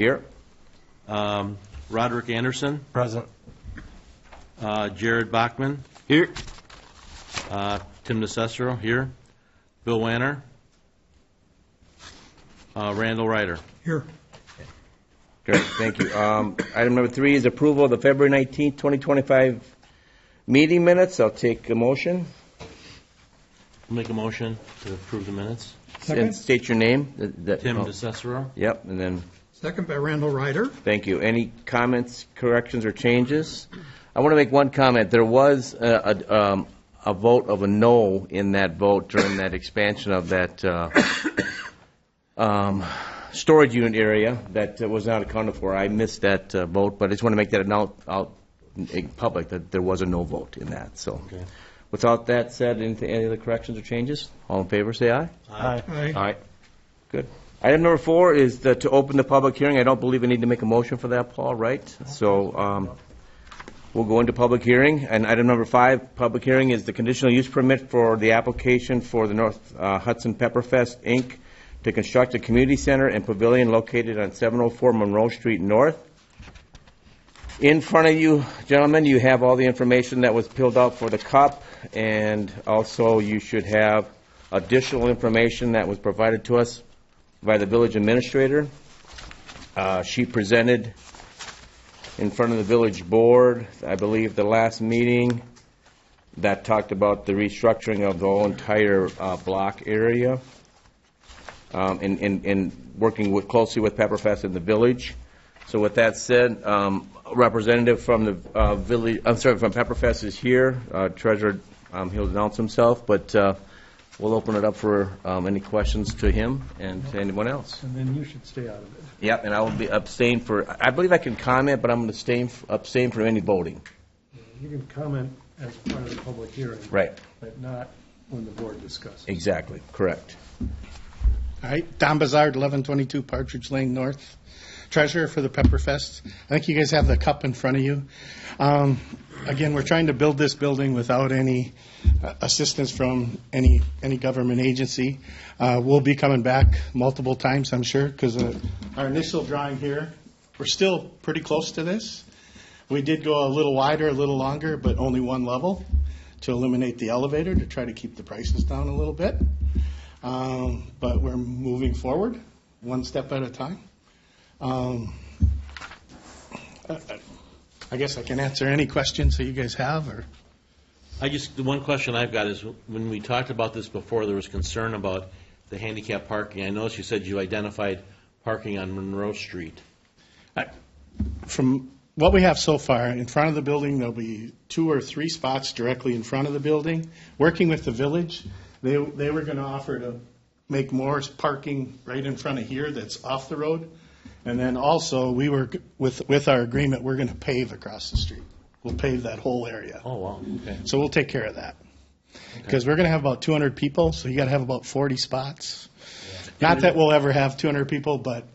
Here. Roderick Anderson. Present. Jared Bachman. Here. Tim DeCestro here. Bill Wanner. Randall Ryder. Here. Great, thank you. Item number 3 is approval of the February 19th, 2025 meeting minutes. I'll take a motion. I'll make a motion to approve the minutes. And state your name. Tim DeCestro. Yep, and then, Second by Randall Ryder. thank you. Any comments, corrections, or changes? I want to make one comment. There was a vote of a no in that vote during that expansion of that storage unit area that was not accounted for. I missed that vote, but I just want to make that out in public that there was a no vote in that. So, Okay. without that said, any other corrections or changes? All in favor, say aye. Aye. All right. Good. Item number 4 is to open the public hearing. I don't believe I need to make a motion for that, Paul, right? So we'll go into public hearing. And item number 5, public hearing, is the conditional use permit for the application for the North Hudson Pepperfest, Inc., to construct a community center and pavilion located on 704 Monroe Street North. In front of you, gentlemen, you have all the information that was filled out for the cup, and also you should have additional information that was provided to us by the village administrator. She presented in front of the village board, I believe, the last meeting that talked about the restructuring of the whole entire block area. In working closely with Pepperfest in the village. So with that said, a representative from the from Pepperfest is here. Treasurer, he'll announce himself, but we'll open it up for any questions to him and to anyone else. And then you should stay out of it. Yep, and I will be abstain for, I believe I can comment, but I'm going to abstain from any voting. You can comment as part of the public hearing. Right. But not when the board discusses. Exactly, correct. All right, Don Bazard, 1122 Partridge Lane North, treasurer for the Pepperfest. I think you guys have the cup in front of you. Again, we're trying to build this building without any assistance from any government agency. We'll be coming back multiple times, I'm sure, because our initial drawing here, we're still pretty close to this. We did go a little wider, a little longer, but only one level to eliminate the elevator to try to keep the prices down a little bit. But we're moving forward, one step at a time. I guess I can answer any questions that you guys have, or The one question I've got is, when we talked about this before, there was concern about the handicap parking. I noticed you said you identified parking on Monroe Street. from what we have so far, in front of the building, there'll be 2 or 3 spots directly in front of the building. Working with the village, they were going to offer to make more parking right in front of here that's off the road. And then also, we were, with our agreement, we're going to pave across the street. We'll pave that whole area. Oh, wow, okay. So we'll take care of that. Because we're going to have about 200 people, so you got to have about 40 spots. Yeah. Not that we'll ever have 200 people, but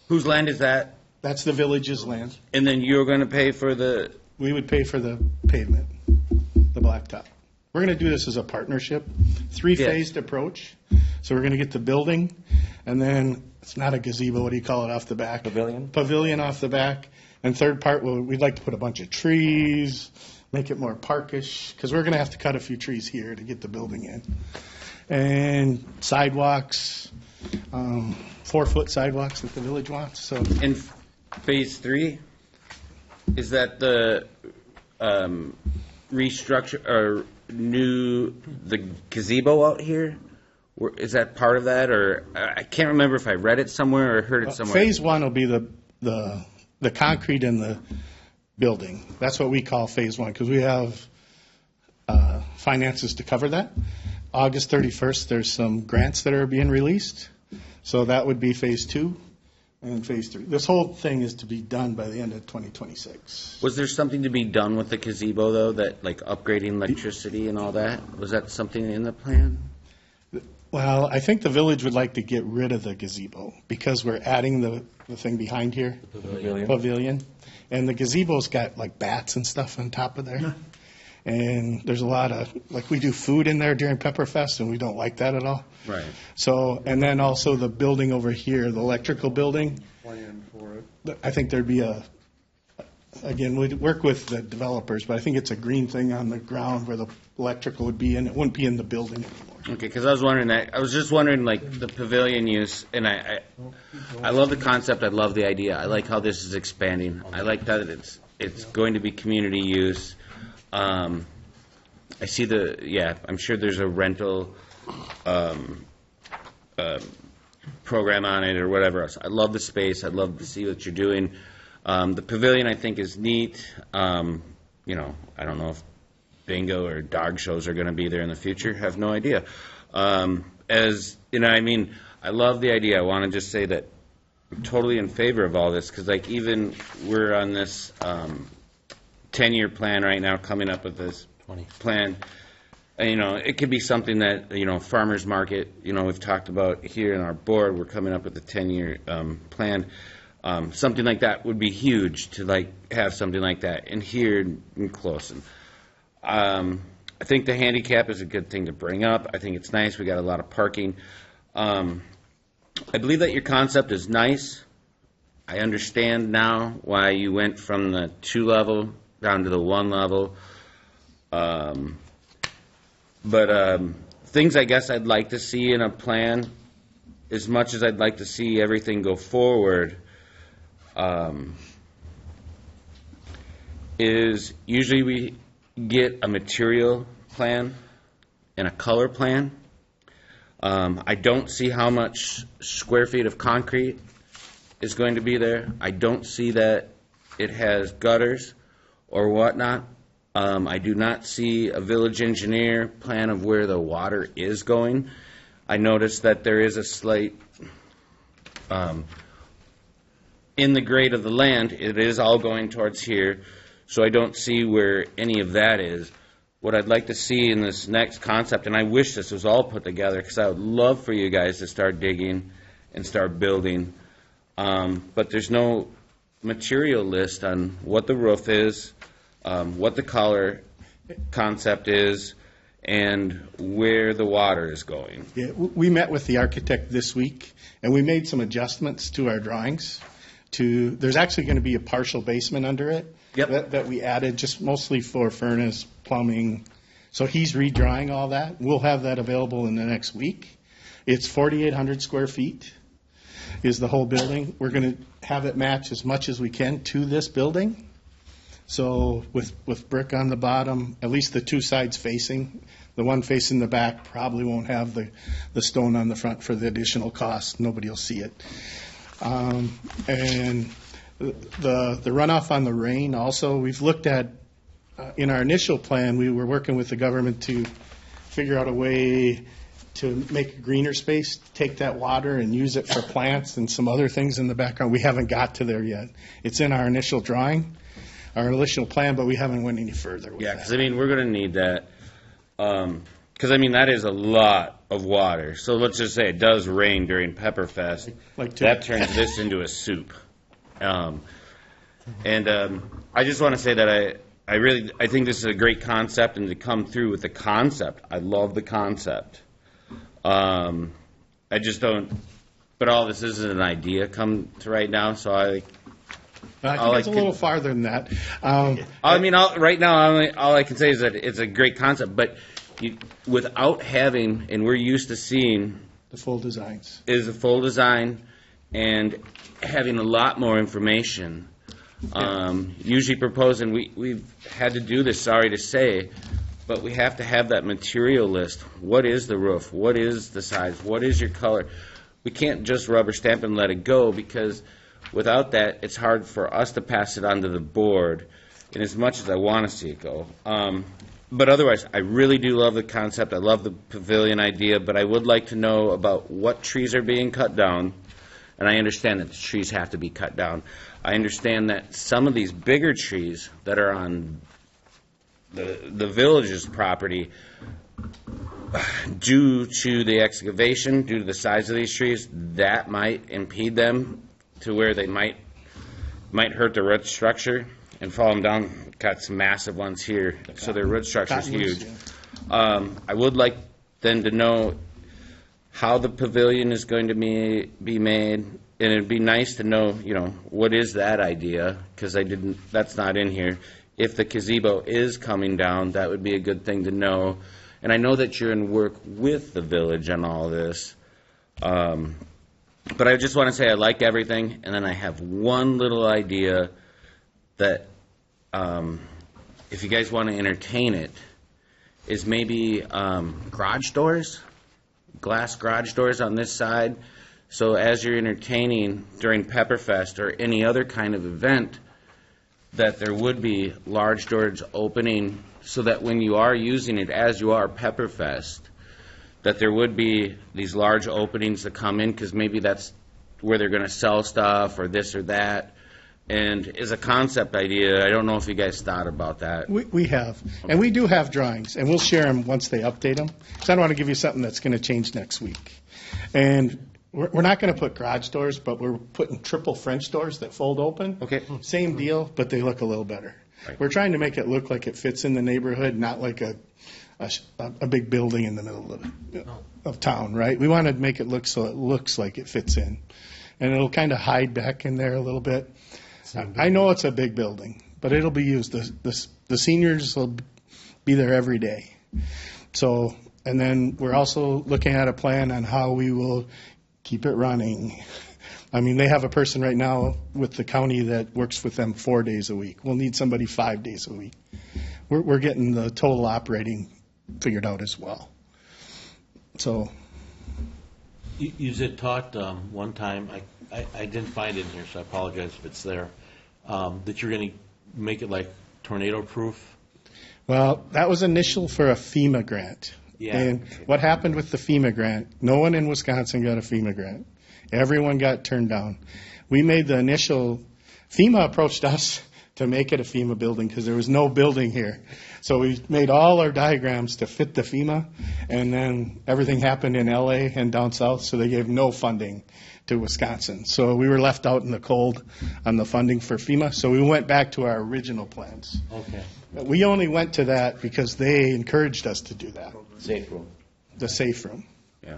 Whose land is that? that's the village's land. And then you're going to pay for the, We would pay for the pavement, the blacktop. We're going to do this as a partnership, 3-phased approach. So we're going to get the building, and then it's not a gazebo, what do you call it off the back? Pavilion? Pavilion off the back. And third part, we'd like to put a bunch of trees, make it more parkish, because we're going to have to cut a few trees here to get the building in. And sidewalks, 4-foot sidewalks that the village wants, so. in phase 3, is that the restructure, or the gazebo out here? Is that part of that, or I can't remember if I read it somewhere or heard it somewhere. Phase 1 will be the concrete in the building. That's what we call phase 1, because we have finances to cover that. August 31st, there's some grants that are being released. So that would be phase 2 and phase 3. This whole thing is to be done by the end of 2026. Was there something to be done with the gazebo, though, that like upgrading electricity and all that? Was that something in the plan? Well, I think the village would like to get rid of the gazebo because we're adding the thing behind here, Pavilion. pavilion. And the gazebo's got like bats and stuff on top of there. And there's a lot of, like, we do food in there during Pepperfest, and we don't like that at all. Right. So, and then also the building over here, the electrical building, Plan for it. I think there'd be again, we'd work with the developers, but I think it's a green thing on the ground where the electrical would be, and it wouldn't be in the building anymore. Okay, because I was wondering that. I was just wondering, like, the pavilion use, and I love the concept. I love the idea. I like how this is expanding. I like that it's going to be community use. I see I'm sure there's a rental program on it or whatever else. I love the space. I'd love to see what you're doing. The pavilion, I think, is neat. You know, I don't know if bingo or dog shows are going to be there in the future. Have no idea. As you know, I mean, I love the idea. I want to just say that I'm totally in favor of all this because, like, even we're on this 10-year plan right now, coming up with this 20 plan. And, you know, it could be something that, you know, farmers market. You know, we've talked about here in our board. We're coming up with a 10-year plan. Something like that would be huge to, like, have something like that in here in Closen. I think the handicap is a good thing to bring up. I think it's nice. We got a lot of parking. I believe that your concept is nice. I understand now why you went from the 2-level down to the 1 level. But things I guess I'd like to see in a plan, as much as I'd like to see everything go forward, is usually we get a material plan and a color plan. I don't see how much square feet of concrete is going to be there. I don't see that it has gutters or whatnot. I do not see a village engineer plan of where the water is going. I noticed that there is a slight, in the grade of the land, it is all going towards here, so I don't see where any of that is. What I'd like to see in this next concept, and I wish this was all put together, because I would love for you guys to start digging and start building, but there's no material list on what the roof is, what the color concept is, and where the water is going. Yeah, we met with the architect this week, and we made some adjustments to our drawings. There's actually going to be a partial basement under it. Yep. That we added just mostly for furnace, plumbing. So he's redrawing all that. We'll have that available in the next week. It's 4,800 square feet is the whole building. We're going to have it match as much as we can to this building. So with brick on the bottom, at least the two sides facing. The one facing the back probably won't have the stone on the front for the additional cost. Nobody will see it. And the runoff on the rain also, we've looked at, in our initial plan, we were working with the government to figure out a way to make a greener space, take that water and use it for plants and some other things in the background. We haven't got to there yet. It's in our initial drawing, our initial plan, but we haven't went any further with Yeah, that. because, I mean, we're going to need that. Because, I mean, that is a lot of water. So let's just say it does rain during Pepperfest. Like that turns this into a soup. I just want to say that I think this is a great concept, and to come through with the concept, I love the concept. I just don't, but all this is an idea come to right now, so I think it's a little farther than that. I mean, right now, all I can say is that it's a great concept, but without having, and we're used to seeing The full designs. is a full design and having a lot more information. Usually proposing, we've had to do this, sorry to say, but we have to have that material list. What is the roof? What is the size? What is your color? We can't just rubber stamp and let it go, because without that, it's hard for us to pass it on to the board, in as much as I want to see it go. But otherwise, I really do love the concept. I love the pavilion idea, but I would like to know about what trees are being cut down. And I understand that the trees have to be cut down. I understand that some of these bigger trees that are on the village's property, due to the excavation, due to the size of these trees, that might impede them to where they might hurt the root structure. and follow them down, got some massive ones here, so their root structure's Cottonwoods, huge. yeah. I would like then to know how the pavilion is going to be made, and it'd be nice to know, what is that idea, because that's not in here. If the gazebo is coming down, that would be a good thing to know. And I know that you're in work with the village on all this. But I just want to say I like everything, and then I have one little idea that, if you guys want to entertain it, is maybe garage doors, glass garage doors on this side. So as you're entertaining during Pepperfest or any other kind of event, that there would be large doors opening so that when you are using it, as you are Pepperfest, that there would be these large openings that come in, because maybe that's where they're going to sell stuff or this or that. And as a concept idea, I don't know if you guys thought about that. We have, and we do have drawings, and we'll share them once they update them. Because I don't want to give you something that's going to change next week. And we're not going to put garage doors, but we're putting triple French doors that fold open. Okay. Same deal, but they look a little better. Right. We're trying to make it look like it fits in the neighborhood, not like a big building in the middle of town, right? We want to make it look so it looks like it fits in. And it'll kind of hide back in there a little bit. I know it's a big building, but it'll be used. The seniors will be there every day. So, and then we're also looking at a plan on how we will keep it running. I mean, they have a person right now with the county that works with them 4 days a week. We'll need somebody 5 days a week. We're getting the total operating figured out as well. So, You had taught one time, I didn't find it in here, so I apologize if it's there, that you're going to make it like tornado-proof. well, that was initial for a FEMA grant. Yeah. And what happened with the FEMA grant, no one in Wisconsin got a FEMA grant. Everyone got turned down. We made the initial, FEMA approached us to make it a FEMA building because there was no building here. So we made all our diagrams to fit the FEMA, and then everything happened in LA and down south, so they gave no funding to Wisconsin. So we were left out in the cold on the funding for FEMA, so we went back to our original plans. Okay. We only went to that because they encouraged us to do that, Safe room. the safe room. Yeah.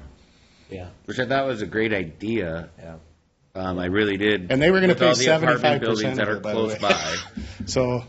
Yeah. Which I thought was a great idea. Yeah. I really did. And they were gonna With all pay the apartment 75% buildings that of are it, by the close way. by. So,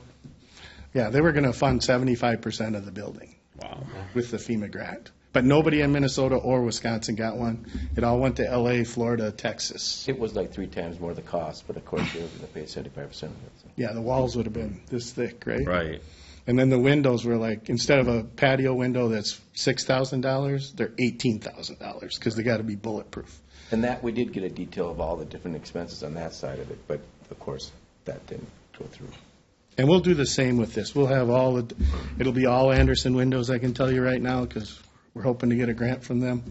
yeah, they were going to fund 75% of the building Wow. with the FEMA grant. But nobody in Minnesota or Wisconsin got one. It all went to LA, Florida, Texas. It was like 3 times more the cost, but of course you're going to pay 75% of it. So. Yeah, the walls would have been this thick, right? Right. And then the windows were like, instead of a patio window that's $6,000, they're $18,000 because they got to be bulletproof. And that, we did get a detail of all the different expenses on that side of it, but of course, that didn't go through. And we'll do the same with this. We'll have it'll be all Anderson windows, I can tell you right now, because we're hoping to get a grant from them.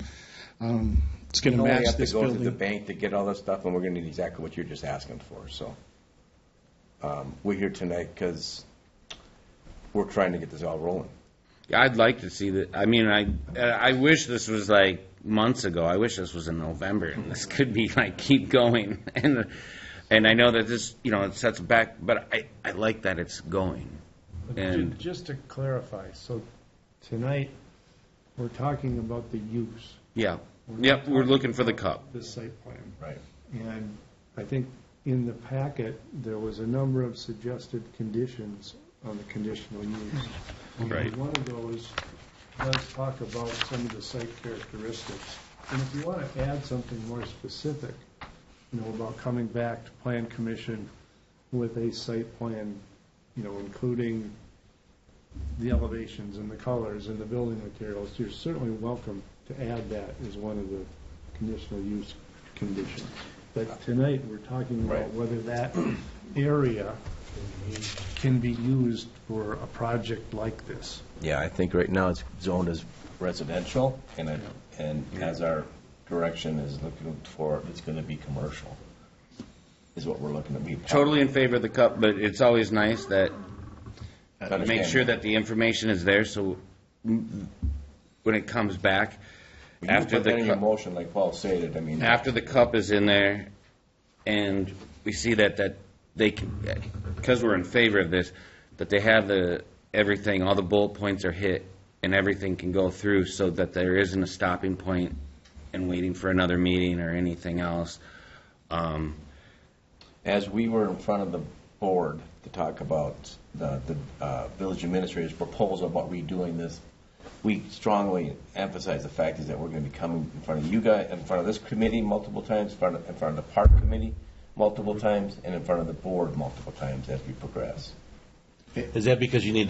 It's going to We match have to this go to the building. bank to get all this stuff, and we're going to need exactly what you're just asking for, so. We're here tonight because we're trying to get this all rolling. Yeah, I'd like to see that. I mean, I wish this was like months ago. I wish this was in November, and this could be like keep going. And I know that this, it sets back, but I like that it's going. But And just to clarify, so tonight, we're talking about the use. yeah, yep, we're looking for the cup. The site plan. Right. And I think in the packet, there was a number of suggested conditions on the conditional use. Right. And one of those does talk about some of the site characteristics. And if you want to add something more specific, about coming back to Plan Commission with a site plan, including the elevations and the colors and the building materials, you're certainly welcome to add that as one of the conditional use conditions. But tonight, we're talking about Right. whether that area can be used for a project like this. Yeah, I think right now it's zoned as residential, and as our direction is looking for, it's going to be commercial, is what we're looking to be. Totally in favor of the cup, but it's always nice that Understand make sure that. that the information is there, so when it comes back, You can after put that the in your cup, motion, like Paul stated, I mean. after the cup is in there, and we see that they, because we're in favor of this, that they have everything, all the bullet points are hit, and everything can go through so that there isn't a stopping point and waiting for another meeting or anything else. As we were in front of the board to talk about the village administrator's proposal about redoing this, we strongly emphasize the fact is that we're going to be coming in front of you guys, in front of this committee multiple times, in front of the park committee multiple times, and in front of the board multiple times as we progress. Is that because you need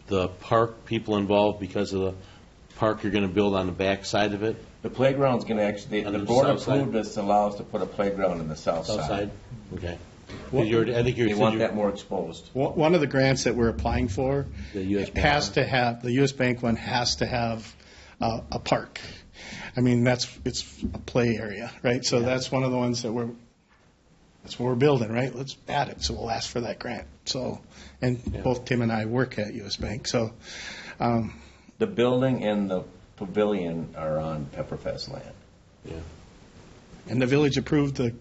the park people involved because of the park you're going to build on the back side of it? The playground's going to actually, On the the board south side? approved this allows to put a playground on the south South side. side? Okay. 'Cause I think They want that more exposed. One of the grants that we're applying for The US Bank has one. to have, the U.S. Bank one has to have a park. I mean, it's a play area, right? So that's one of the ones that's what we're building, right? Let's add it, so we'll ask for that grant. So, and both Tim and I work at U.S. Bank, so. The building and the pavilion are on Pepperfest land. Yeah. And the village approved the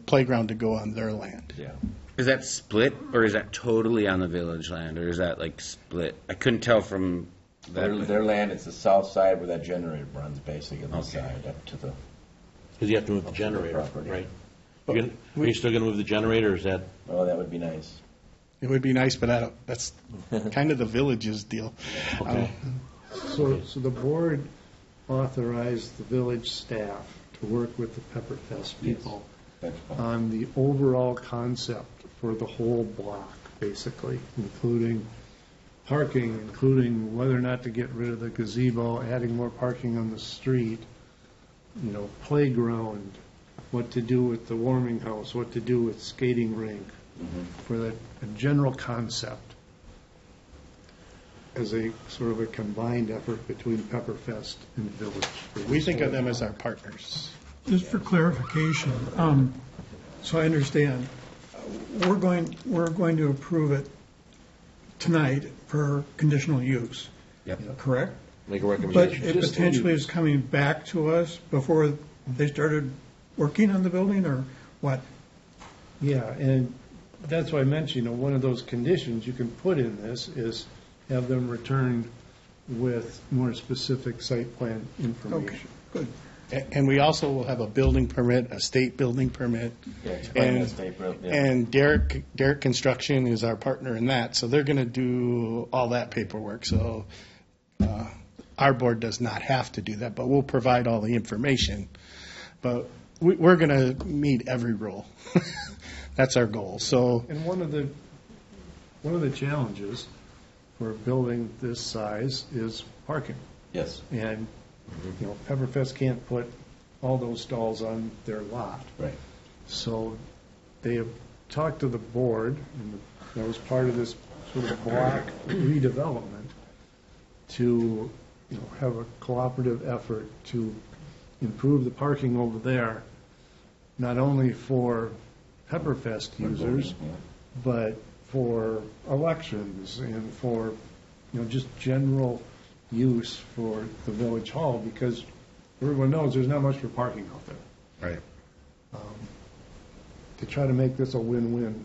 playground to go on their land. Yeah. Is that split, or is that totally on the village land, or is that like split? I couldn't tell from that. Their land is the south side where that generator runs, basically, on the Okay. side up to the. Because you have to move the Up to the generator, property. right? Are you still going to move the generator, or is that? Oh, that would be nice. It would be nice, but that's kind of the village's deal. Okay. So the board authorized the village staff to work with the Pepperfest people That's fine. on the overall concept for the whole block, basically, including parking, including whether or not to get rid of the gazebo, adding more parking on the street, playground, what to do with the warming house, what to do with skating rink, for a general concept as a sort of a combined effort between Pepperfest and Village. We think of them as our partners. Just for clarification, so I understand, we're going to approve it tonight for conditional use. Yep. Correct? Make a But recommendation. it potentially is coming back to us before they started working on the building, or what? Yeah, and that's why I mentioned, one of those conditions you can put in this is have them returned with more specific site plan Okay, information. good. And we also will have a building permit, a state building permit. Yeah, explain And- that statement, yeah. And Derek Construction is our partner in that, so they're going to do all that paperwork. So our board does not have to do that, but we'll provide all the information. But we're going to meet every rule. That's our goal. So And one of the challenges for a building this size is parking. Yes, And, Pepperfest can't put all those stalls on their lot. right. So they have talked to the board, and that was part of this sort of block redevelopment, to, have a cooperative effort to improve the parking over there, not only for Pepperfest users, but for elections and for, just general use for the village hall, because everyone knows there's not much for parking out there. right. To try to make this a win-win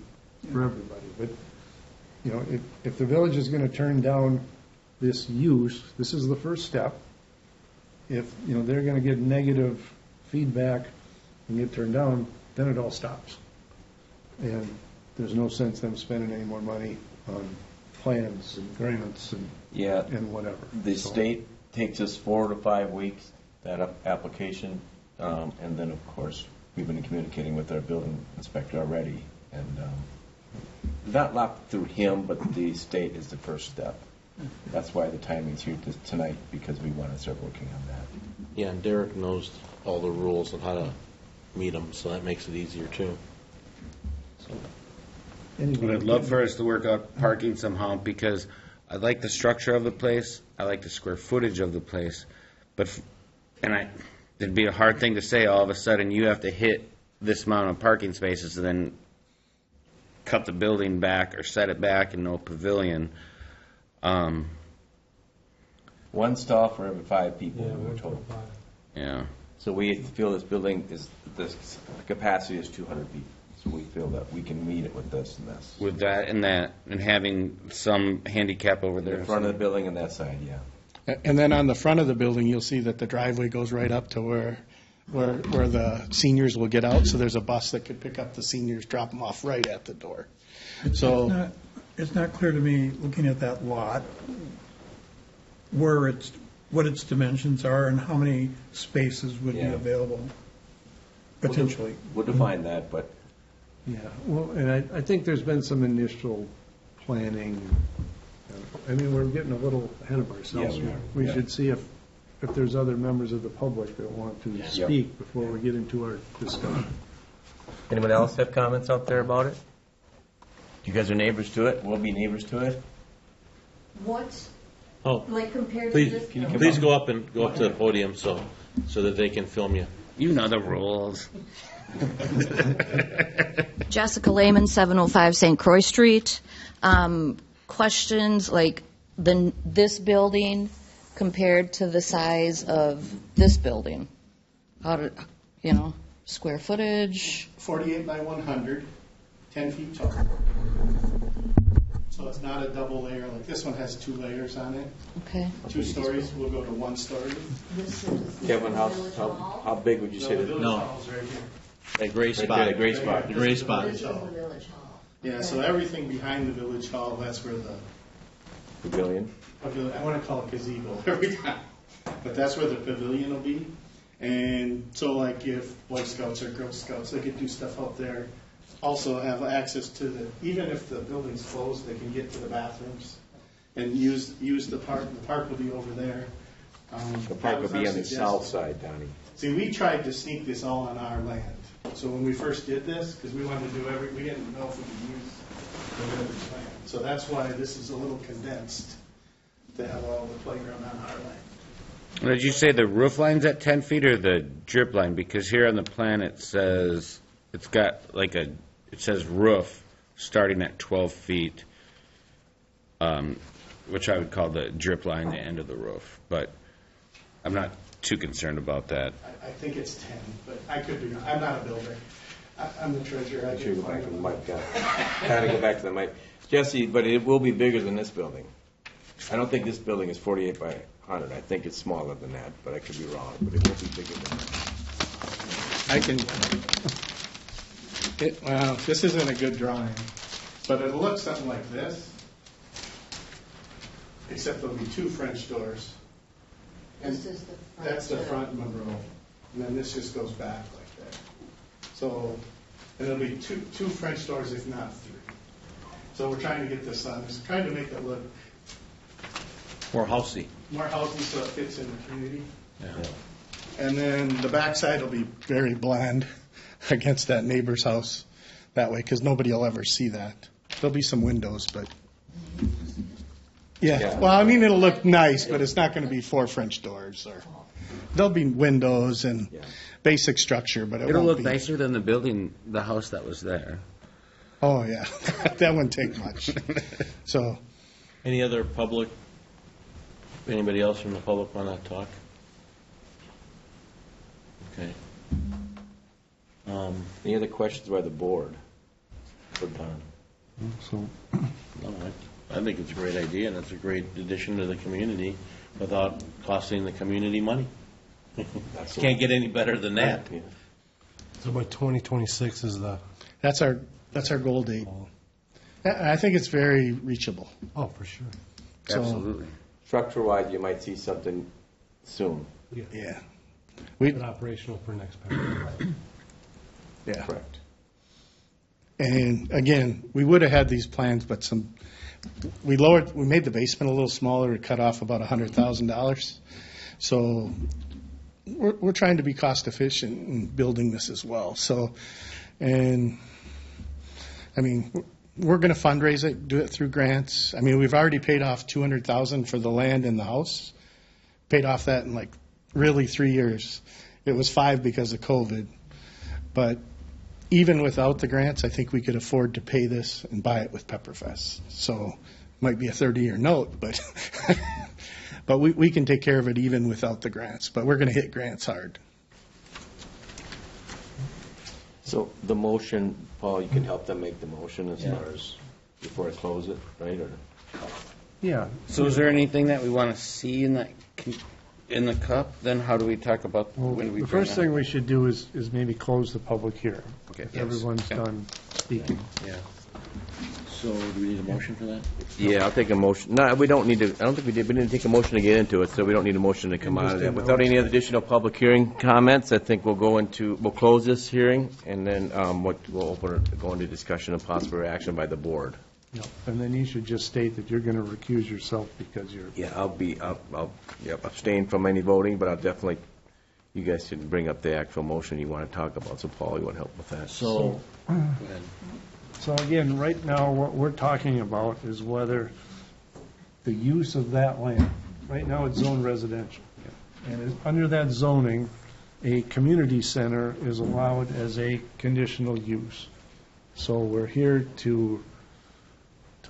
for everybody. But, if the village is going to turn down this use, this is the first step. If, they're going to get negative feedback and get turned down, then it all stops. And there's no sense them spending any more money on plans and grants Yeah, and whatever. the So- state takes us 4 to 5 weeks, that application, and then, of course, we've been communicating with our building inspector already, and not through him, but the state is the first step. That's why the timing's here tonight, because we want to start working on that. Yeah, and Derek knows all the rules and how to meet them, so that makes it easier too. Anyway, But I'd love for us to work out parking somehow, because I like the structure of the place, I like the square footage of the place, but, it'd be a hard thing to say, all of a sudden, you have to hit this amount of parking spaces, and then cut the building back or set it back and no pavilion. One stall for every 5 people, we were told. Yeah. So we feel this building is, the capacity is 200 people. So we feel that we can meet it with this and this. With that, and having some handicap over there. In front of the building and that side, yeah. And then on the front of the building, you'll see that the driveway goes right up to where the seniors will get out, so there's a bus that could pick up the seniors, drop them off right at the door. So, It's not clear to me, looking at that lot, what its dimensions are and how many spaces would be Yeah. available, potentially. We'll define that, but Yeah, well, and I think there's been some initial planning. I mean, we're getting a little ahead of ourselves Yeah, here. we are. We should see if there's other members of the public that want to speak before we get into our discussion. anyone else have comments out there about it? You guys are neighbors to it? We'll be neighbors to it? What, Oh, like compared to please, this building? please go up to the podium so that they can film you. You know the rules. Jessica Lehman, 705 St. Croix Street. Questions like this building compared to the size of this building? How did, square footage? 48 by 100, 10 feet tall. So it's not a double layer, like this one has 2 layers on it. Okay. 2 stories, we'll go to 1 story. This is Kevin, how big would you say The that? village No. hall's right here. That gray Right spot. there, the gray spot. The gray spot. This is the village hall. Yeah, so everything behind the village hall, that's where the, Pavilion? I want to call it gazebo every time, but that's where the pavilion will be. And so like if Boy Scouts or Girl Scouts, they could do stuff out there. Also have access to even if the building's closed, they can get to the bathrooms and use the park. The park will be over there. The park will be on the south side, Donnie. See, we tried to sneak this all on our land. So when we first did this, because we wanted to do we didn't know if we could use the village land. So that's why this is a little condensed to have all the playground on our land. Did you say the roof line's at 10 feet or the drip line? Because here on the plan it says, it's got like it says roof starting at 12 feet, which I would call the drip line, the end of the roof. But I'm not too concerned about that. I think it's 10, but I could be wrong. I'm not a builder. I'm the treasurer. I Make sure you can go back find to the it. mic, kind of go back to the mic. Jesse, but it will be bigger than this building. I don't think this building is 48 by 100. I think it's smaller than that, but I could be wrong. But it will be bigger than that. I can. Well, this isn't a good drawing, but it'll look something like this, except there'll be 2 French doors. And This is the front. that's the front monroe, and then this just goes back like that. So it'll be two French doors, if not 3. So we're trying to get this on. Just trying to make it look More housey. more housing so it fits in the community. Yeah. And then the backside will be very bland against that neighbor's house that way, because nobody will ever see that. There'll be some windows, but, yeah. Well, I mean, it'll look nice, but it's not going to be 4 French doors, or, there'll be windows and basic structure, but it It'll won't look be. nicer than the house that was there. Oh, yeah, that wouldn't take much. So, Any other public, anybody else from the public want to talk? Okay. Any other questions by the board for Don? So, No, I think it's a great idea, and it's a great addition to the community without costing the community money. Can't get any better than that. Yeah. So by 2026 is the, that's our goal date. I think it's very reachable. oh, for sure. So, Absolutely. Structure-wise, you might see something soon. Yeah. But operational for next year. Yeah. Correct. And again, we would have had these plans, but we made the basement a little smaller, we cut off about $100,000. So we're trying to be cost efficient in building this as well. So, and I mean, we're going to fundraise it, do it through grants. I mean, we've already paid off $200,000 for the land and the house. Paid off that in like really 3 years. It was 5 because of COVID. But even without the grants, I think we could afford to pay this and buy it with Pepperfest. So it might be a 30-year note, but but we can take care of it even without the grants. But we're going to hit grants hard. So the motion, Paul, you can help them make the motion as far as, before I close it, right, or? Yeah, So is there anything that we want to see in that, in the cup? Then how do we talk about well, when we the bring first that? thing we should do is maybe close the public hearing. Okay. If Yes. everyone's Yeah. done speaking. Yeah. So do we need a motion for that? Yeah, I'll take a motion. No, we don't need to, I don't think we did, we didn't take a motion to get into it, so we don't need a motion to come And out just of that. a Without note. any additional public hearing comments, I think we'll we'll close this hearing, and then we'll open it, go into discussion and possible action by the board. Yep. And then you should just state that you're going to recuse yourself because you're, Yeah, I'll abstain from any voting, but I'll definitely, you guys should bring up the actual motion you want to talk about. So Paul, you want to help with that? So, go ahead. so again, right now, what we're talking about is whether the use of that land, right now it's zoned residential. And under that zoning, a community center is allowed as a conditional use. So we're here to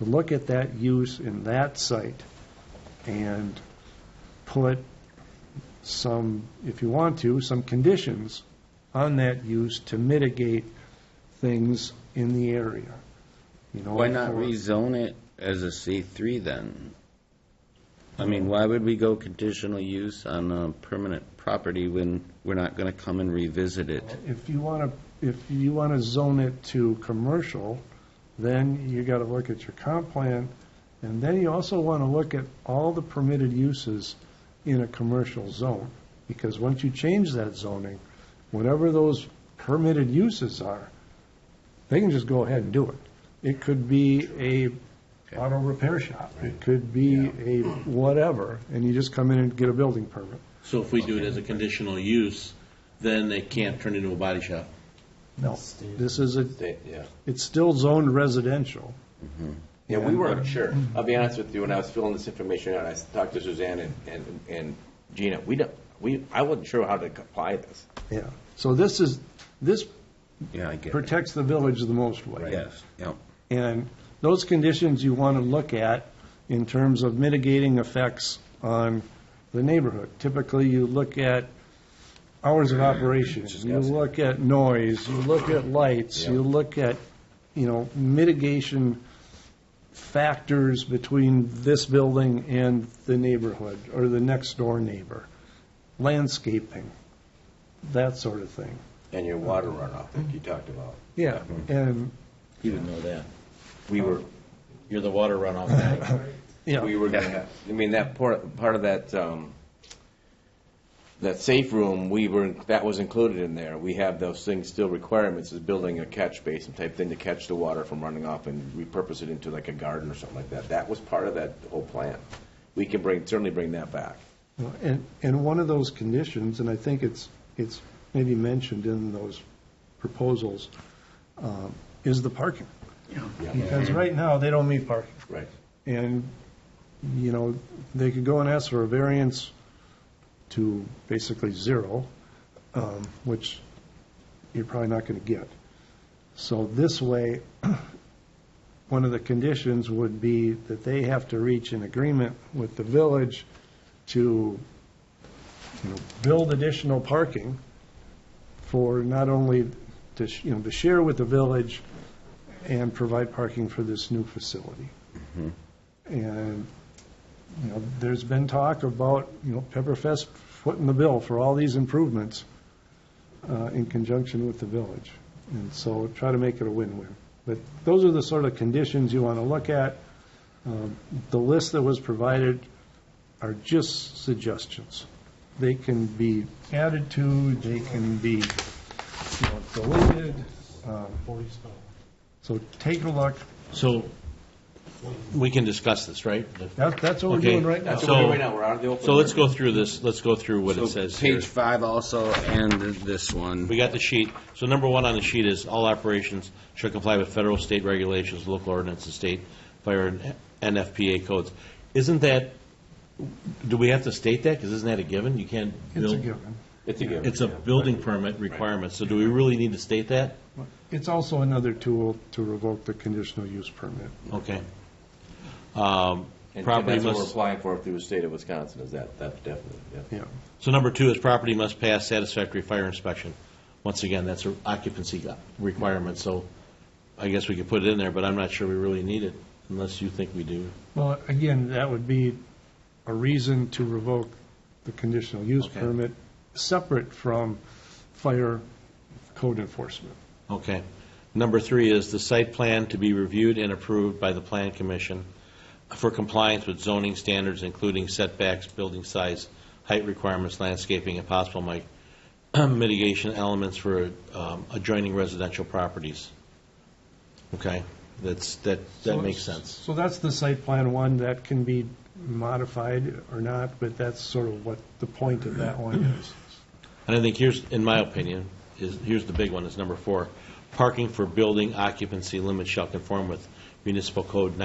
look at that use in that site and put some, if you want to, some conditions on that use to mitigate things in the area. You know, Why not for- rezone it as a C3 then? I mean, why would we go conditional use on a permanent property when we're not going to come and revisit it? If you want to zone it to commercial, then you got to look at your comp plan, and then you also want to look at all the permitted uses in a commercial zone. Because once you change that zoning, whatever those permitted uses are, they can just go ahead and do it. It could be a auto repair shop. It could be a whatever, and you just come in and get a building permit. So if we do it as a conditional use, then they can't turn into a body shop. No, this is Yeah. it's still zoned residential. Yeah, we weren't sure. I'll be honest with you, when I was filling this information out, I talked to Suzanne and Gina, I wasn't sure how to apply this. Yeah. So this Yeah, I get it. protects the village the most way. Yes, yep. And those conditions you want to look at in terms of mitigating effects on the neighborhood. Typically, you look at hours of operation, you look at noise, you look at lights, you look at, mitigation factors between this building and the neighborhood or the next door neighbor, landscaping, that sort of thing. And your water runoff, like you talked about. Yeah, and, You didn't know that. We were, You're the water runoff guy. yeah. we were gonna have, that part of that, that safe room, that was included in there. We have those things, still requirements, is building a catch basin type thing to catch the water from running off and repurpose it into like a garden or something like that. That was part of that whole plan. We can certainly bring that back. And one of those conditions, and I think it's maybe mentioned in those proposals, is the parking. Because right now, they don't meet parking. Right. And, they could go and ask for a variance to basically zero, which you're probably not going to get. So this way, one of the conditions would be that they have to reach an agreement with the village to, build additional parking for not only to share with the village and provide parking for this new facility. And, there's been talk about, Pepperfest footing the bill for all these improvements in conjunction with the village. And so try to make it a win-win. But those are the sort of conditions you want to look at. The list that was provided are just suggestions. They can be added to, they can be deleted. So take a look. So we can discuss this, right? That's what we're Okay. doing right now. That's what we're doing right now, we're out of the open. So let's go through this. Let's go through what it says here. Page 5 also, and this one. We got the sheet. So number 1 on the sheet is all operations shall comply with federal, state regulations, local ordinances, state fire and NFPA codes. Isn't that, do we have to state that? Because isn't that a given? You can't It's a build. given. It's a given. It's a building permit requirement. So do we really need to state that? It's also another tool to revoke the conditional use permit. Okay. And Property that's what we're must, applying for through the state of Wisconsin, is that definitely, yeah. Yeah. so number 2 is property must pass satisfactory fire inspection. once again, that's an occupancy requirement, so I guess we could put it in there, but I'm not sure we really need it, unless you think we do. Well, again, that would be a reason to revoke the conditional use Okay. permit, separate from fire code enforcement. Okay. Number 3 is the site plan to be reviewed and approved by the Plan Commission for compliance with zoning standards, including setbacks, building size, height requirements, landscaping, and possible mitigation elements for adjoining residential properties. Okay, that makes sense. So that's the site plan one that can be modified or not, but that's sort of what the point of that one is. And I think in my opinion, here's the big one, is number 4. Parking for building occupancy limits shall conform with Municipal Code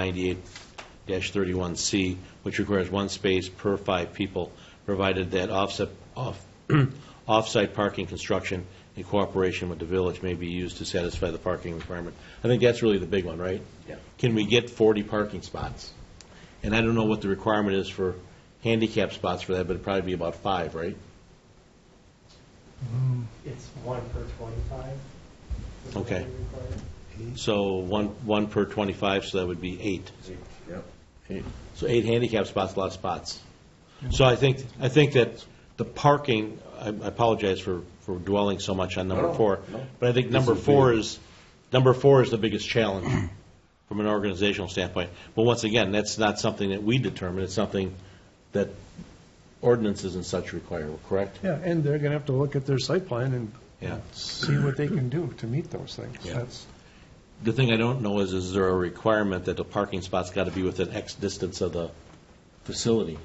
98-31C, which requires 1 space per 5 people, provided that off-site parking construction in cooperation with the village may be used to satisfy the parking requirement. I think that's really the big one, right? Yeah. Can we get 40 parking spots? And I don't know what the requirement is for handicap spots for that, but it'd probably be about 5, right? It's 1 per 25. is what Okay. we require. So one per 25, so that would be 8. Yep. So 8 handicap spots, a lot of spots. So I think that the parking, I apologize for dwelling so much on number 4, but I think number 4 is the biggest challenge from an organizational standpoint. But once again, that's not something that we determine, it's something that ordinances and such require, correct? Yeah, and they're going to have to look at their site plan and Yeah. see what they can do to meet those things. Yeah. That's, The thing I don't know is there a requirement that the parking spot's got to be within X distance of the facility?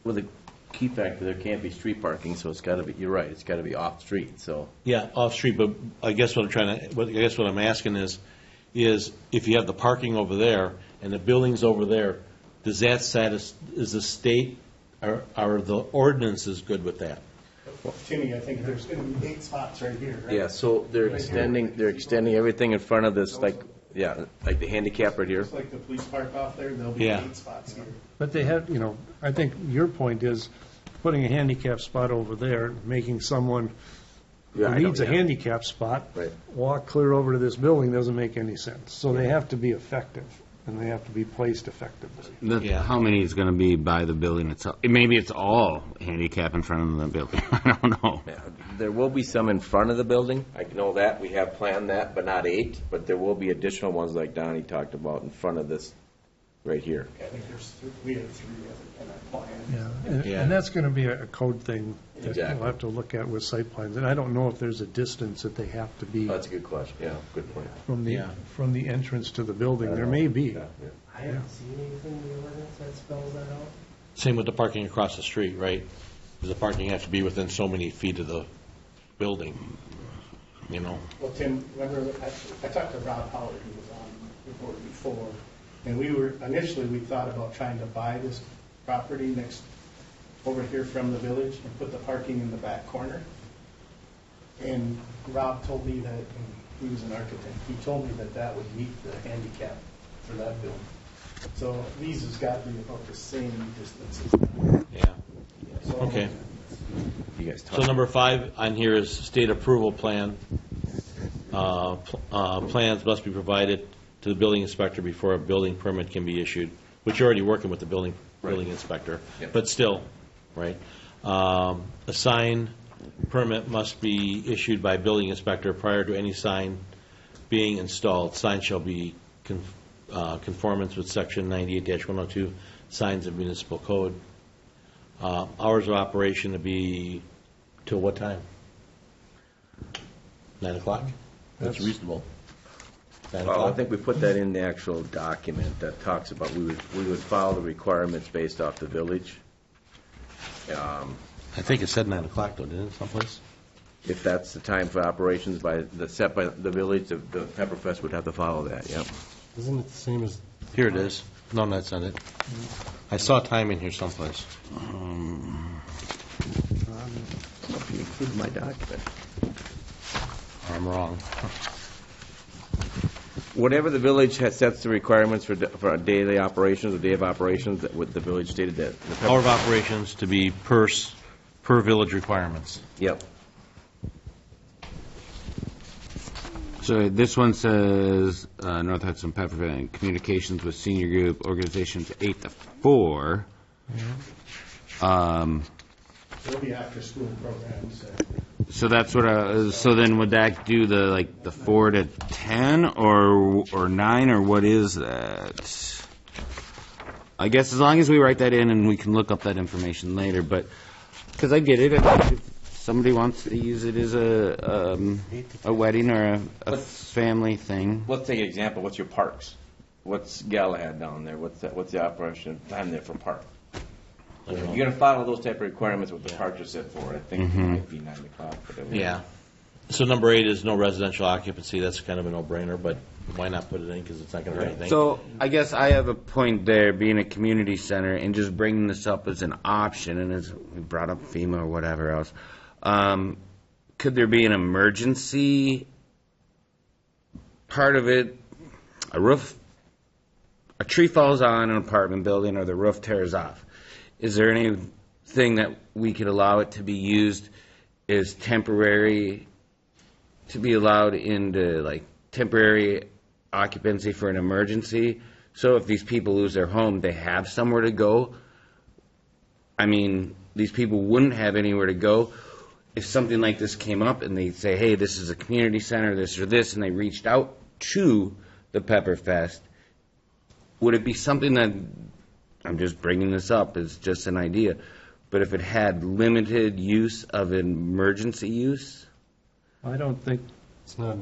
Well, the key factor, there can't be street parking, so it's got to be, you're right, it's got to be off-street, so. Yeah, off-street, but I guess what I'm asking is if you have the parking over there and the building's over there, does that is the state, are the ordinances good with that? Timmy, I think there's going to be 8 spots right here, right? Yeah, so they're extending everything in front of this, like the handicap right here. Just like the police park off there, there'll be Yeah. 8 spots here. but they have, I think your point is putting a handicap spot over there, making someone who Yeah, I know, needs a yeah. handicap spot Right. walk clear over to this building doesn't make any sense. So they have to be effective, and they have to be placed effectively. Yeah. How many is going to be by the building itself? Maybe it's all handicap in front of the building. I don't know. Yeah, there will be some in front of the building, I know that, we have planned that, but not 8, but there will be additional ones like Donnie talked about in front of this, right here. I think we have 3 in our plan. Yeah, Yeah. and that's going to be a code thing that Exactly. we'll have to look at with site plans. And I don't know if there's a distance that they have to be Oh, that's a good question, yeah, good point. Yeah. from the entrance to the building. There may be. Yeah, yeah. I haven't seen anything in the ordinance that spells that out. Same with the parking across the street, right? Does the parking have to be within so many feet of the building, Well, Tim, remember, I talked to Rob Howard, who was on the board before, and initially, we thought about trying to buy this property next, over here from the village, and put the parking in the back corner. And Rob told me that, and he was an architect, he told me that would meet the handicap for that building. So these has got to be about the same distances. Yeah. So- Okay. You guys So talk. number 5 on here is state approval plan. Plans must be provided to the building inspector before a building permit can be issued, which you're already working with the building inspector, Yep. but still, right? A sign permit must be issued by building inspector prior to any sign being installed. Sign shall be conformance with section 98-102, signs of municipal code. Hours of operation to be till what time? 9 o'clock? That's reasonable. 9 Well, I o'clock? think we put that in the actual document that talks about, we would follow the requirements based off the village. I think it said 9 o'clock though, didn't it, someplace? If that's the time for operations set by the village, the Pepperfest would have to follow that, yep. Isn't it the same as, Here it is. No, that's not it. I saw time in here someplace. If you include my document. I'm wrong. Whatever the village sets the requirements for daily operations or day of operations, that what the village stated that. the Hour of operations to be per village requirements. Yep. So this one says North Hudson Pepper communications with senior group organizations 8 to 4. There'll be after-school programs. So that's what. So then, would that do the 4 to 10 or 9 or what is that? I guess as long as we write that in and we can look up that information later, but because I get it, if somebody wants to use it as a wedding or a family thing. Let's take an example. What's your parks? What's Galahad down there? What's the operation time there for park? You're going to follow those type of requirements with the parks are set for. I think it might be 9 o'clock. Yeah. So number 8 is no residential occupancy. That's kind of a no-brainer, but why not put it in because it's not going to hurt anything. So I guess I have a point there, being a community center and just bringing this up as an option, and as we brought up FEMA or whatever else. Could there be an emergency part of it? A tree falls on an apartment building or the roof tears off. Is there anything that we could allow it to be used as temporary, to be allowed into temporary occupancy for an emergency? So if these people lose their home, they have somewhere to go. I mean, these people wouldn't have anywhere to go. If something like this came up and they say, hey, this is a community center, this or this, and they reached out to the Pepperfest, would it be something that, I'm just bringing this up as just an idea, but if it had limited use of emergency use? I don't think It's not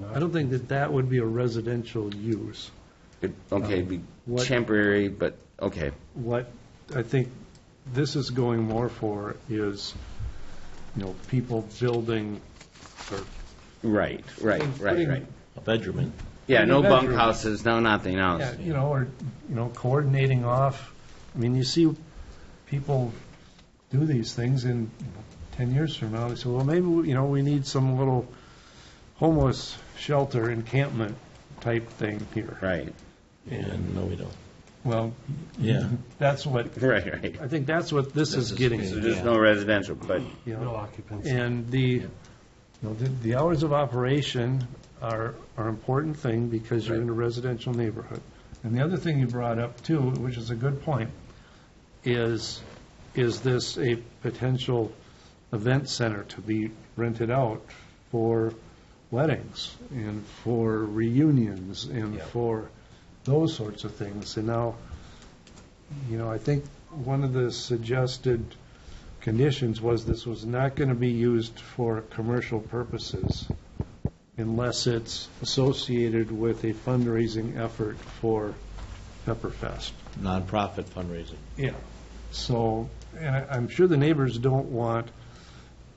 that would be a residential use. It'd be what- temporary, but okay. What I think this is going more for is, people building or Right. putting- A bedroom in. Yeah, no bedroom. bunkhouses, no nothing else. Yeah, or coordinating off. I mean, you see people do these things, and 10 years from now, they say, well, maybe, we need some little homeless shelter encampment type thing here. Right. And no, we don't. Well, Yeah. that's what, Right. I think that's what this is getting So at. there's no residential, but no occupancy. And the hours of operation are an important thing because you're in a residential neighborhood. And the other thing you brought up too, which is a good point, is this a potential event center to be rented out for weddings and for reunions and for those sorts of things? And now, I think one of the suggested conditions was this was not going to be used for commercial purposes unless it's associated with a fundraising effort for Pepperfest. Nonprofit fundraising. Yeah. So, and I'm sure the neighbors don't want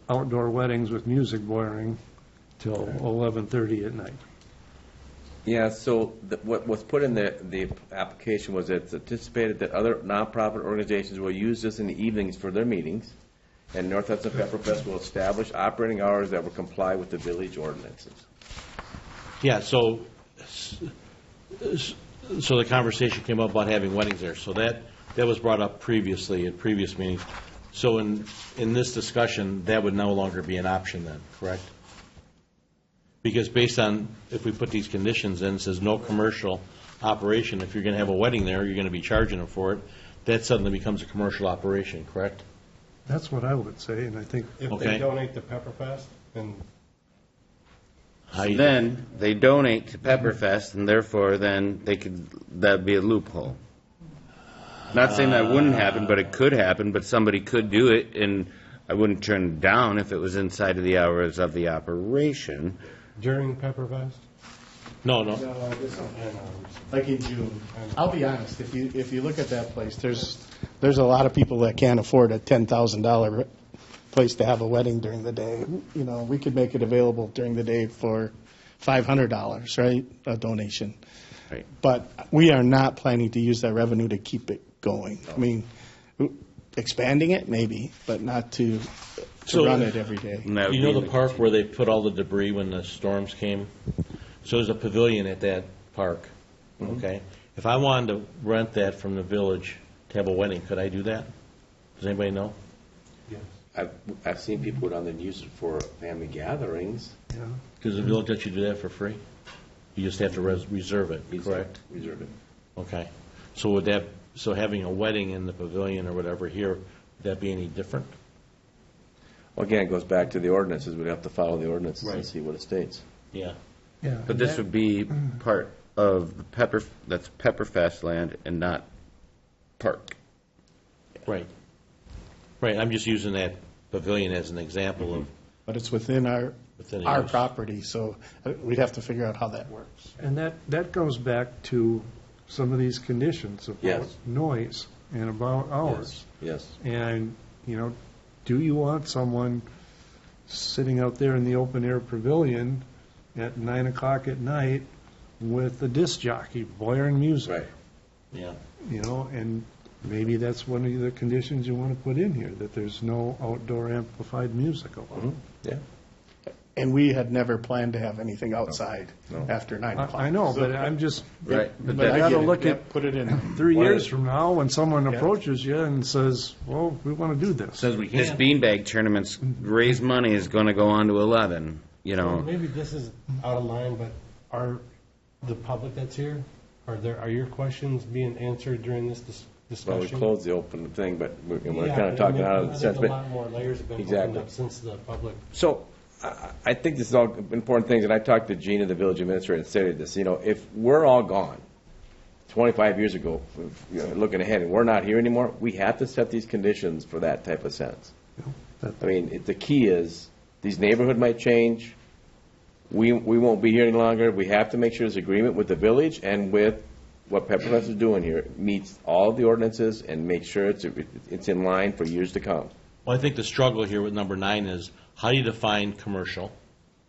outdoor weddings with music blaring till 11:30 at night. Yeah, so what was put in the application was that it's anticipated that other nonprofit organizations will use this in the evenings for their meetings, and North Hudson Pepperfest will establish operating hours that will comply with the village ordinances. Yeah, so the conversation came up about having weddings there. So that was brought up previously at previous meetings. So in this discussion, that would no longer be an option then, correct? Because based on, if we put these conditions in, it says no commercial operation. If you're going to have a wedding there, you're going to be charging them for it. That suddenly becomes a commercial operation, correct? That's what I would say, and I think If Okay. they donate to Pepperfest, then How you- then they donate to Pepperfest, and therefore then that'd be a loophole. Not saying that wouldn't happen, but it could happen, but somebody could do it, and I wouldn't turn it down if it was inside of the hours of the operation. during Pepperfest? No. Like in June. I'll be honest, if you look at that place, there's a lot of people that can't afford a $10,000 place to have a wedding during the day. We could make it available during the day for $500, right, a donation. Right. But we are not planning to use that revenue to keep it going. I mean, expanding it, maybe, but not to So- run it every day. And that would You know be the park where they put all the debris when the storms came? So there's a pavilion at that park, okay? If I wanted to rent that from the village to have a wedding, could I do that? Does anybody know? I've seen people go down there and use it for family gatherings. Does the village let you do that for free? You just have to reserve it, correct? Reserve it. Okay. So so having a wedding in the pavilion or whatever here, would that be any different? Well, again, it goes back to the ordinances. We'd have to follow the ordinances and Right. see what it states. Yeah. Yeah. But this would be part of the that's Pepperfest land and not park. Right. Right, I'm just using that pavilion as an example of, But it's within our Within our ours. property, so we'd have to figure out how that works. And that goes back to some of these conditions about Yes. noise and about hours. Yes. And, do you want someone sitting out there in the open-air pavilion at 9 o'clock at night with a disc jockey blaring music? Right. yeah. And maybe that's one of the conditions you want to put in here, that there's no outdoor amplified music allowed. Yeah. And we had never planned to have anything outside No. after 9 o'clock. I know, but I'm just, Right. but But I I gotta get it. look Yeah, at put it in. 3 One of years the- from now, when someone Yeah. approaches you and says, well, we want to do this. Says we This can. beanbag tournament's raise money is going to go on to 11, Well, maybe this is out of line, but are the public that's here, are your questions being answered during this Well, we discussion? closed the open thing, but we're Yeah, kind of talking out of the I sense. think a But lot more layers have been Exactly. opened up since the public. So I think this is all important things, and I talked to Gina, the village administrator, and stated this. If we're all gone 25 years ago, looking ahead, and we're not here anymore, we have to set these conditions for that type of sense. I mean, the key is, these neighborhood might change, we won't be here any longer, we have to make sure there's agreement with the village and with what Pepperfest is doing here, meets all of the ordinances and make sure it's in line for years to come. Well, I think the struggle here with number 9 is, how do you define commercial,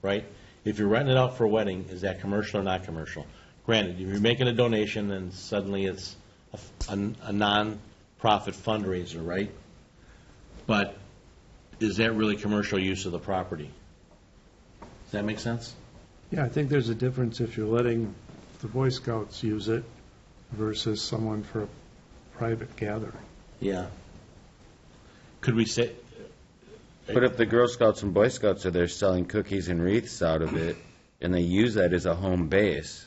right? If you're renting it out for a wedding, is that commercial or not commercial? Granted, if you're making a donation, then suddenly it's a non-profit fundraiser, right? But is that really commercial use of the property? Does that make sense? Yeah, I think there's a difference if you're letting the Boy Scouts use it versus someone for a private gathering. Yeah. Could we say, But if the Girl Scouts and Boy Scouts are there selling cookies and wreaths out of it, and they use that as a home base,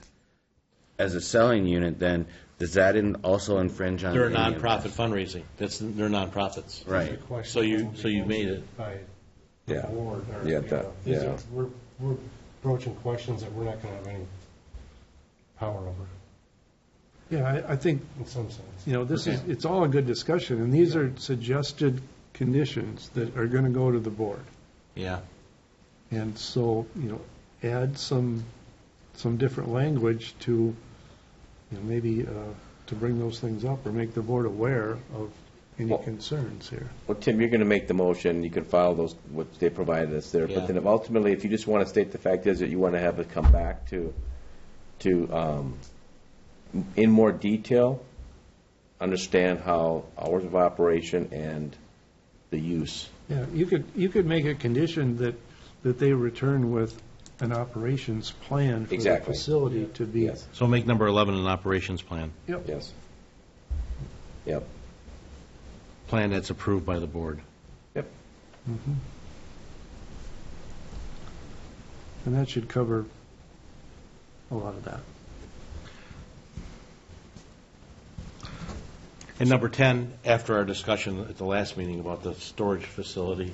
as a selling unit, then does that also infringe on? they're a any of nonprofit this? fundraising, they're nonprofits. Right. The question So you- will be so you made it. answered by the Yeah. board, or, Yeah, you know, these yeah. are- We're broaching questions that we're not going to have any power over, Yeah, I think, in some sense. this is, it's all a good discussion, and these are suggested conditions that are going to go to the board. Yeah. And so, add some different language to, maybe to bring those things up or make the board aware of any Well- concerns here. Well, Tim, you're going to make the motion, you can follow those, what they provided us there. Yeah. But then ultimately, if you just want to state the fact is that you want to have it come back to in more detail, understand how hours of operation and the use. Yeah, you could make a condition that they return with an operations plan for the Exactly. facility to be. Yes. So make number 11 an operations plan, Yep. Yes. Yep. plan that's approved by the board. Yep. And that should cover a lot of that. And number 10, after our discussion at the last meeting about the storage facility,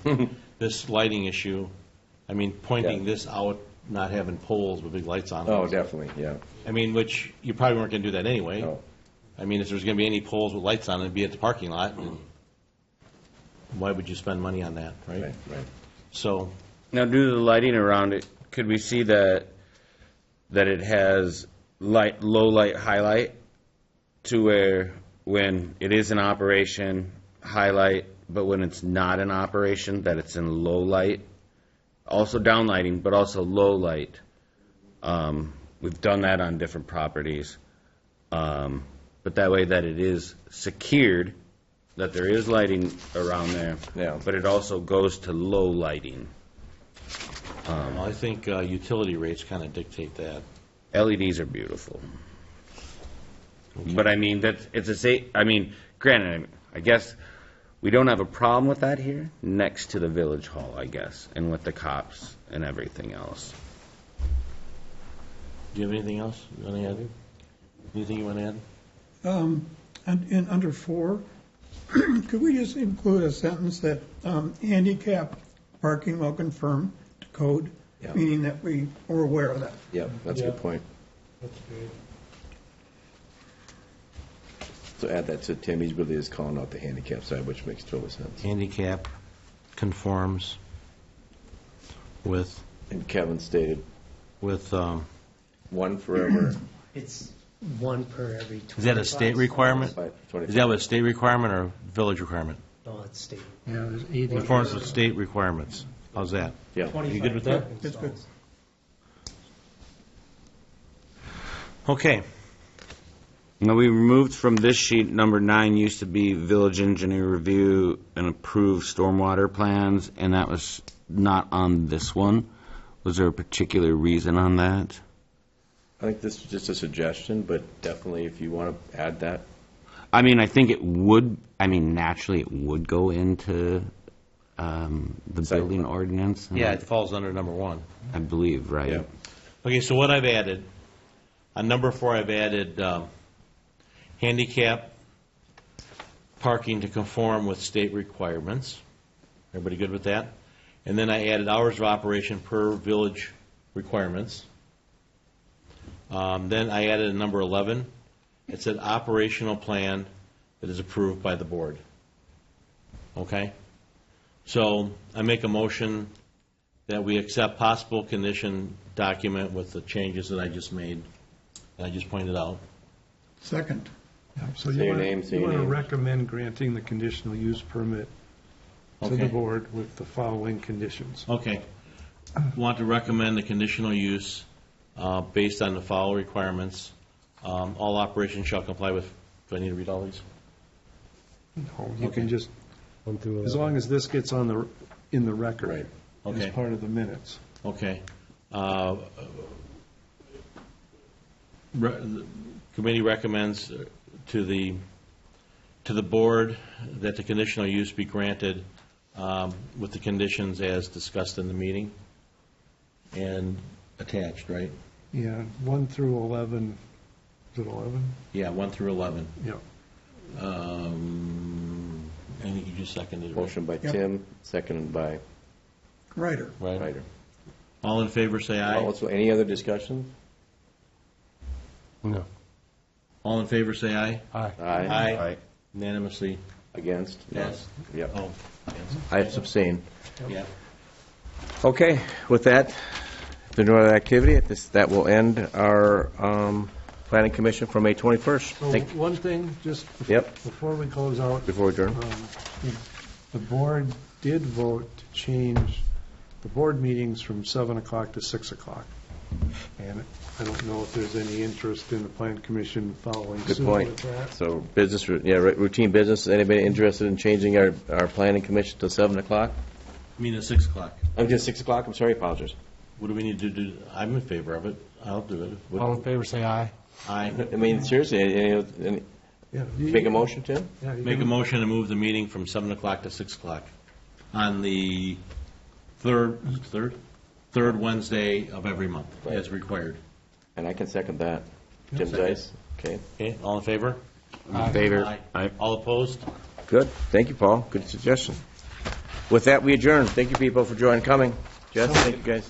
this lighting issue, pointing Yeah. this out, not having poles with big lights on them. Oh, definitely, yeah. Which you probably weren't going to do that anyway. No. If there's going to be any poles with lights on it, it'd be at the parking lot. And why would you spend money on that, right? Right. So, Now, due to the lighting around it, could we see that it has low light highlight to where when it is in operation, highlight, but when it's not in operation, that it's in low light? Also downlighting, but also low light. We've done that on different properties. But that way that it is secured, that there is lighting around there. Yeah. But it also goes to low lighting. I think utility rates kind of dictate that. LEDs are beautiful. But granted, I guess we don't have a problem with that here, next to the village hall, I guess, and with the cops and everything else. Do you have anything else you want to add? Anything you want to add? And in under 4, could we just include a sentence that handicap parking will conform to code, Yeah. meaning that we are aware of that? Yeah, that's a good point. That's great. So add that to Tim, he really is calling out the handicap side, which makes total sense. Handicap conforms with, And Kevin stated, one forever. It's one per every 25. is that a state requirement? Is that a state requirement or village requirement? No, it's state. Yeah, there's 80. Conforms with state requirements. How's that? Yeah. 25 You good with that? That's good. installs. Okay. Now, we removed from this sheet, number 9 used to be village engineer review and approve stormwater plans, and that was not on this one. Was there a particular reason on that? I think this is just a suggestion, but definitely if you want to add that. I mean, I think it would, naturally it would go into the Site building plan. ordinance. Yeah, it falls under number 1. I believe, right? Yeah. Okay, so what I've added, on number 4, I've added handicap parking to conform with state requirements. Everybody good with that? And then I added hours of operation per village requirements. Then I added a number 11. It said operational plan that is approved by the board. Okay? So I make a motion that we accept possible condition document with the changes that I just made, that I just pointed out. Second. So Say you your want name, say to your name. recommend granting the conditional use permit to the Okay. board with the following conditions. Okay. Want to recommend the conditional use based on the following requirements. All operations shall comply with, do I need to read all these? No, you can Okay. just, 1 through as 11. long as this gets on in the record. Right. Okay. As part of the minutes. Okay. The committee recommends to the board that the conditional use be granted with the conditions as discussed in the meeting and attached, right? Yeah, 1 through 11, is it 11? Yeah, 1 through 11. Yeah. I think you just seconded it. Motion by Tim, seconded by Ryder. Right. Ryder. All in favor, say aye. Also, any other discussion? No. All in favor, say aye. Aye. Aye. Unanimously Against? passed. Yep. Oh, I abstain. yeah. Okay, with that, if there's no other activity, that will end our planning commission for May 21st. So Thank, one thing, just Yep. before we close out, before we adjourn. the board did vote to change the board meetings from 7 o'clock to 6 o'clock. And I don't know if there's any interest in the plan commission following Good suit point. with that. So business, routine business, anybody interested in changing our planning commission to 7 o'clock? I mean, at 6 o'clock. I'm just 6 o'clock, I'm sorry, apologies. What do we need to do? I'm in favor of it. I'll do it. All in favor, say aye. I I mean, seriously, Yeah, make a motion, Tim? Yeah, you make a can- motion to move the meeting from 7 o'clock to 6 o'clock on the third Wednesday of every month, as required. And I can second that. Tim Second. Zeiss? Okay, Okay, all in favor? In favor? Aye. All opposed? good. Thank you, Paul. Good suggestion. With that, we adjourn. Thank you, people, for coming. Jess, thank you, guys.